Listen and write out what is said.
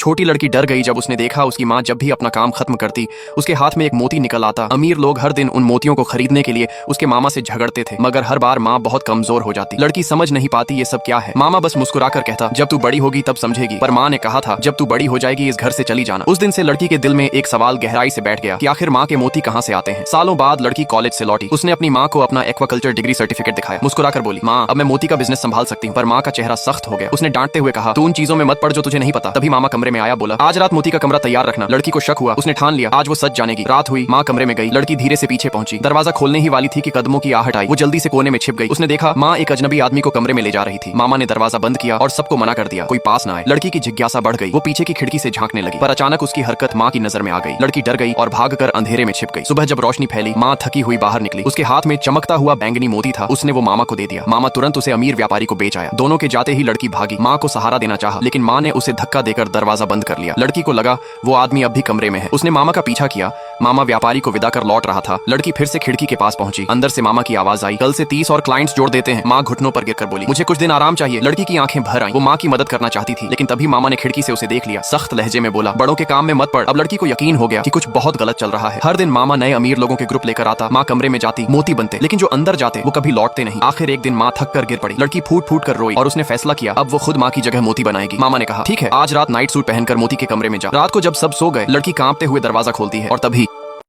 छोटी लड़की डर गई जब उसने देखा उसकी माँ जब भी अपना काम खत्म करती उसके हाथ में एक मोती निकल आता। अमीर लोग हर दिन उन मोतियों को खरीदने के लिए उसके मामा से झगड़ते थे, मगर हर बार माँ बहुत कमजोर हो जाती। लड़की समझ नहीं पाती ये सब क्या है। मामा बस मुस्कुराकर कहता, जब तू बड़ी होगी तब समझेगी। पर माँ ने कहा था, जब तू बड़ी हो जाएगी इस घर से चली जाना। उस दिन से लड़की के दिल में एक सवाल गहराई से बैठ गया कि आखिर माँ के मोती कहाँ से आते हैं। सालों बाद लड़की कॉलेज से लौटी। उसने अपनी माँ को अपना एक्वाकल्चर डिग्री सर्टिफिकेट दिखाया। मुस्कुराकर बोली, माँ अब मैं मोती का बिजनेस संभाल सकती हूँ। पर माँ का चेहरा सख्त हो गया। उसने डांटते हुए कहा, तू उन चीजों में मत पड़ जो तुझे नहीं पता। तभी मामा कमरे में आया, बोला, आज रात मोती का कमरा तैयार रखना। लड़की को शक हुआ। उसने ठान लिया आज वो सच जानेगी। रात हुई, माँ कमरे में गई। लड़की धीरे से पीछे पहुंची। दरवाजा खोलने ही वाली थी कि कदमों की आहट आई। वो जल्दी से कोने में छिप गई। उसने देखा माँ एक अजनबी आदमी को कमरे में ले जा रही थी। मामा ने दरवाजा बंद किया और सबको मना कर दिया, कोई पास ना आए। लड़की की जिज्ञासा बढ़ गई। वो पीछे की खिड़की से झांकने लगी, पर अचानक उसकी हरकत माँ की नजर में आ गई। लड़की डर गई और भागकर अंधेरे में छिप गई। सुबह जब रोशनी फैली, माँ थकी हुई बाहर निकली। उसके हाथ में चमकता हुआ बैंगनी मोती था। उसने वो मामा को दे दिया। मामा तुरंत उसे अमीर व्यापारी को बेच आया। दोनों के जाते ही लड़की भागी। माँ को सहारा देना चाहा, लेकिन माँ ने उसे धक्का देकर दरवाजा बंद कर लिया। लड़की को लगा वो आदमी अब भी कमरे में है। उसने मामा का पीछा किया। मामा व्यापारी को विदा कर लौट रहा था। लड़की फिर से खिड़की के पास पहुंची। अंदर से मामा की आवाज आई, कल से 30 और क्लाइंट्स जोड़ देते हैं। माँ घुटनों पर गिरकर बोली, मुझे कुछ दिन आराम चाहिए। लड़की की आंखें भर आई। वो माँ की मदद करना चाहती थी, लेकिन तभी मामा ने खिड़की से उसे देख लिया। सख्त लहजे में बोला, बड़ों के काम में मत पड़। अब लड़की को यकीन हो गया कि कुछ बहुत गलत चल रहा है। हर दिन मामा नए अमीर लोगों के ग्रुप लेकर आता। माँ कमरे में जाती, मोती बनते, लेकिन जो अंदर जाते वो कभी लौटते नहीं। आखिर एक दिन माँ थक कर गिर पड़ी। लड़की फूट फूट कर रोई और उसने फैसला किया अब वो खुद माँ की जगह मोती बनाएगी। मामा ने कहा, ठीक है, आज रात नाइट सूट पहनकर मोती के कमरे में जा। रात को जब सब सो गए, लड़की कांपते हुए दरवाजा खोलती है और तभी